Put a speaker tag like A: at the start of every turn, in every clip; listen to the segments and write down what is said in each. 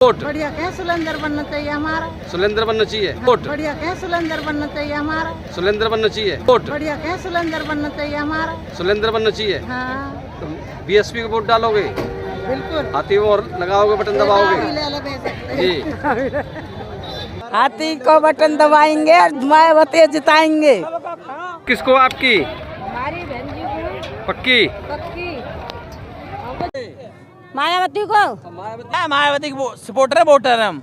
A: Vote
B: बढ़िया क्या सुलेंदर बनना चाहिए हमारा।
A: सुलेंदर बनना चाहिए। वोट
B: बढ़िया क्या सुलेंदर बनना चाहिए हमारा।
A: सुलेंदर बनना चाहिए। वोट
B: बढ़िया क्या सुलेंदर बनना चाहिए हमारा।
A: सुलेंदर बनना चाहिए।
B: हाँ
A: तो बीएसपी को वोट डालोगे?
B: बिल्कुल।
A: हाथी और लगाओगे, बटन दबाओगे? जी
B: हाथी को बटन दबाएंगे और मायावती जिताएंगे।
A: किसको? आपकी
B: हमारी बहन जी को
A: पक्की?
B: पक्की मायावती को।
C: मायावती की सपोर्टर वोटर हम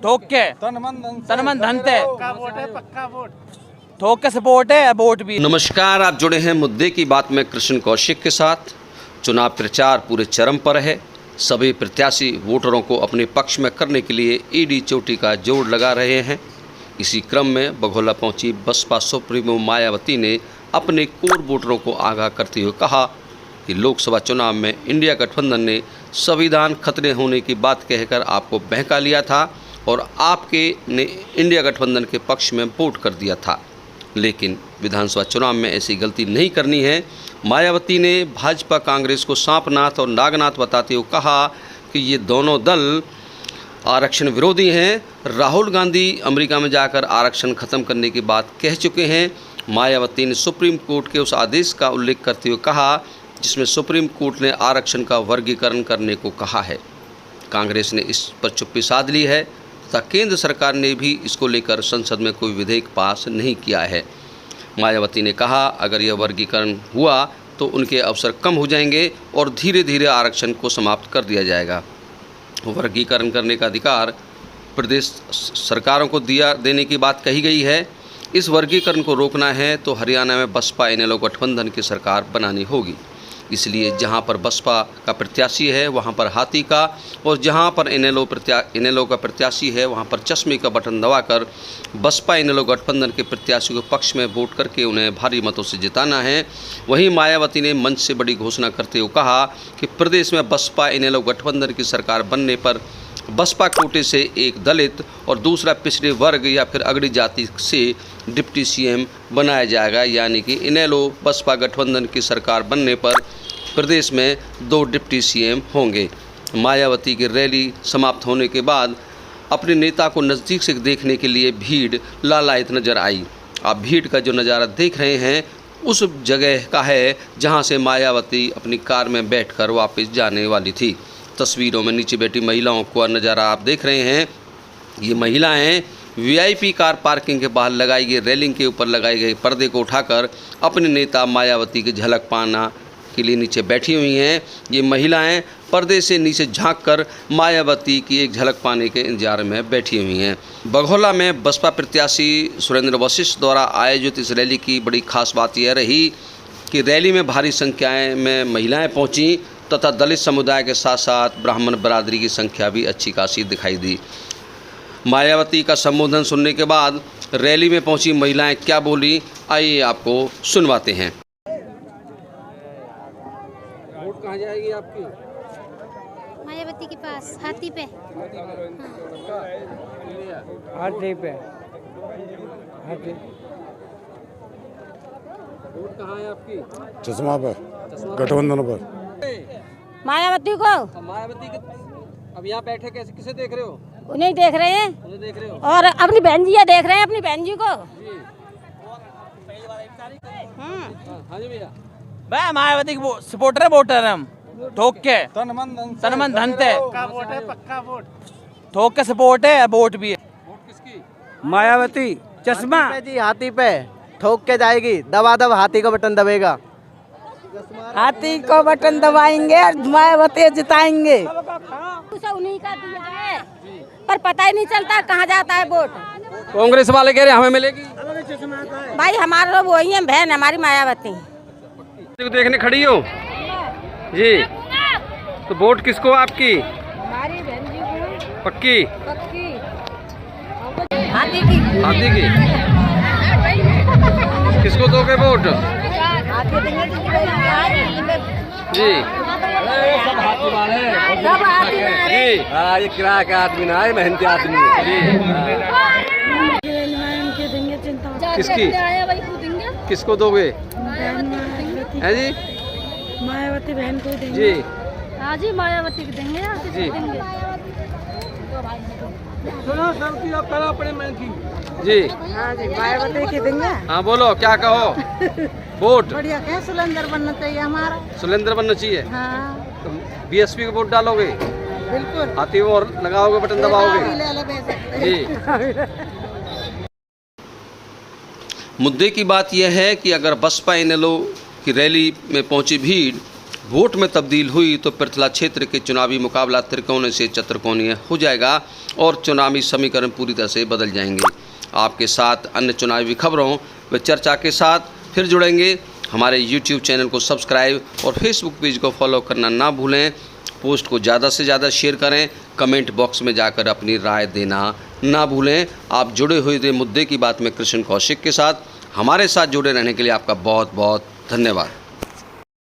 C: ठोक के तन मन धन से ठोक के सपोर्ट है, वोट भी।
A: नमस्कार, आप जुड़े हैं मुद्दे की बात में कृष्ण कौशिक के साथ। चुनाव प्रचार पूरे चरम पर है। सभी प्रत्याशी वोटरों को अपने पक्ष में करने के लिए ईडी चोटी का जोड़ लगा रहे हैं। इसी क्रम में बघौला पहुंची बसपा सुप्रीमो मायावती ने अपने कोर वोटरों को आगाह करते हुए कहा कि लोकसभा चुनाव में इंडिया गठबंधन ने संविधान खतरे होने की बात कहकर आपको बहका लिया था और आपके ने इंडिया गठबंधन के पक्ष में वोट कर दिया था। लेकिन विधानसभा चुनाव में ऐसी गलती नहीं करनी है। मायावती ने भाजपा कांग्रेस को सांपनाथ और नागनाथ बताते हुए कहा कि ये दोनों दल आरक्षण विरोधी हैं। राहुल गांधी अमेरिका में जाकर आरक्षण खत्म करने की बात कह चुके हैं। मायावती ने सुप्रीम कोर्ट के उस आदेश का उल्लेख करते हुए कहा जिसमें सुप्रीम कोर्ट ने आरक्षण का वर्गीकरण करने को कहा है। कांग्रेस ने इस पर चुप्पी साध ली है तथा केंद्र सरकार ने भी इसको लेकर संसद में कोई विधेयक पास नहीं किया है। मायावती ने कहा अगर यह वर्गीकरण हुआ तो उनके अवसर कम हो जाएंगे और धीरे धीरे आरक्षण को समाप्त कर दिया जाएगा। वर्गीकरण करने का अधिकार प्रदेश सरकारों को देने की बात कही गई है। इस वर्गीकरण को रोकना है तो हरियाणा में बसपा इनेलो गठबंधन की सरकार बनानी होगी। इसलिए जहां पर बसपा का प्रत्याशी है वहां पर हाथी का और जहां पर इनेलो का प्रत्याशी है वहां पर चश्मे का बटन दबाकर बसपा इनेलो गठबंधन के प्रत्याशी को पक्ष में वोट करके उन्हें भारी मतों से जिताना है। वहीं मायावती ने मंच से बड़ी घोषणा करते हुए कहा कि प्रदेश में बसपा इनेलो गठबंधन की सरकार बनने पर बसपा कोटे से एक दलित और दूसरा पिछड़े वर्ग या फिर अगड़ी जाति से डिप्टी सीएम बनाया जाएगा। यानी कि इनेलो बसपा गठबंधन की सरकार बनने पर प्रदेश में 2 डिप्टी सीएम होंगे। मायावती की रैली समाप्त होने के बाद अपने नेता को नज़दीक से देखने के लिए भीड़ लालायित नजर आई। आप भीड़ का जो नज़ारा देख रहे हैं उस जगह का है जहां से मायावती अपनी कार में बैठकर वापस जाने वाली थी। तस्वीरों में नीचे बैठी महिलाओं का नज़ारा आप देख रहे हैं। ये महिलाएं वीआईपी कार पार्किंग के बाहर लगाई गई रेलिंग के ऊपर लगाए गए पर्दे को उठाकर अपने नेता मायावती की झलक पाना के लिए नीचे बैठी हुई हैं। ये महिलाएं पर्दे से नीचे झांककर मायावती की एक झलक पाने के इंतजार में बैठी हुई हैं। बघौला में बसपा प्रत्याशी सुरेंद्र वशिष्ठ द्वारा आयोजित इस रैली की बड़ी खास बात यह रही कि रैली में भारी संख्या में महिलाएं पहुंची तथा दलित समुदाय के साथ साथ ब्राह्मण बरादरी की संख्या भी अच्छी खासी दिखाई दी। मायावती का संबोधन सुनने के बाद रैली में पहुंची महिलाएं क्या बोली, आइए आपको सुनवाते हैं। वोट कहाँ जाएगी आपकी?
D: मायावती के पास, हाथी पे।
B: हाथी पे हाथी।
A: वोट कहाँ है आपकी?
E: चश्मा पर, गठबंधन पर।
B: मायावती को।
A: मायावती के अब यहाँ बैठे कैसे किसे देख रहे हो?
B: उन्हें देख रहे हैं
A: उन्हें देख रहे हो
B: और अपनी बहन जी देख रहे हैं अपनी बहन जी को।
A: हाँ जी भैया।
C: मैं मायावती की सपोर्टर वोटर हम ठोक के तन मन धन से
F: पक्का वोट
C: ठोक के सपोर्ट है, वोट भी है।
A: वोट किसकी?
F: मायावती चश्मा जी हाथी पे ठोक के जाएगी। दबा दब हाथी का बटन दबेगा।
B: हाथी को बटन दबाएंगे और मायावती जिताएंगे। उन्हीं का दिया है पर पता ही नहीं चलता कहाँ जाता है वोट।
A: कांग्रेस वाले कह रहे हैं हमें मिलेगी।
B: भाई हमारा लोग वही है, बहन हमारी मायावती।
A: देखने खड़ी हो जी, तो वोट किसको आपकी?
B: हमारी बहन जी को
A: पक्की?
B: पक्की हाथी की।
A: हाथी की। किसको दोगे वोट? जी
F: सब हाथी वाले
A: जी।
F: हाँ, ये किराया का आदमी ना है, मेहनती आदमी है
A: जी। किसकी? किसको दोगे? है जी?
B: मायावती बहन को देंगे
A: जी
D: हाँ जी, मायावती को देंगे।
A: जी। जी
B: हाँ जी मायावती की देंगे।
A: हाँ बोलो क्या कहो। वोट
B: बढ़िया क्या सिलेंडर बनना चाहिए हमारा।
A: सिलेंडर बनना चाहिए।
B: हाँ
A: तो बीएसपी को वोट डालोगे?
B: बिल्कुल।
A: हाथी और लगाओगे, बटन दबाओगे? जी। मुद्दे की बात यह है कि अगर बसपा इनेलो की रैली में पहुंची भीड़ वोट में तब्दील हुई तो पृथला क्षेत्र के चुनावी मुकाबला त्रिकोणीय से चतुर्कोणीय हो जाएगा और चुनावी समीकरण पूरी तरह से बदल जाएंगे। आपके साथ अन्य चुनावी खबरों व चर्चा के साथ फिर जुड़ेंगे। हमारे YouTube चैनल को सब्सक्राइब और Facebook पेज को फॉलो करना ना भूलें। पोस्ट को ज़्यादा से ज़्यादा शेयर करें। कमेंट बॉक्स में जाकर अपनी राय देना ना भूलें। आप जुड़े हुए थे मुद्दे की बात में कृष्ण कौशिक के साथ। हमारे साथ जुड़े रहने के लिए आपका बहुत बहुत धन्यवाद।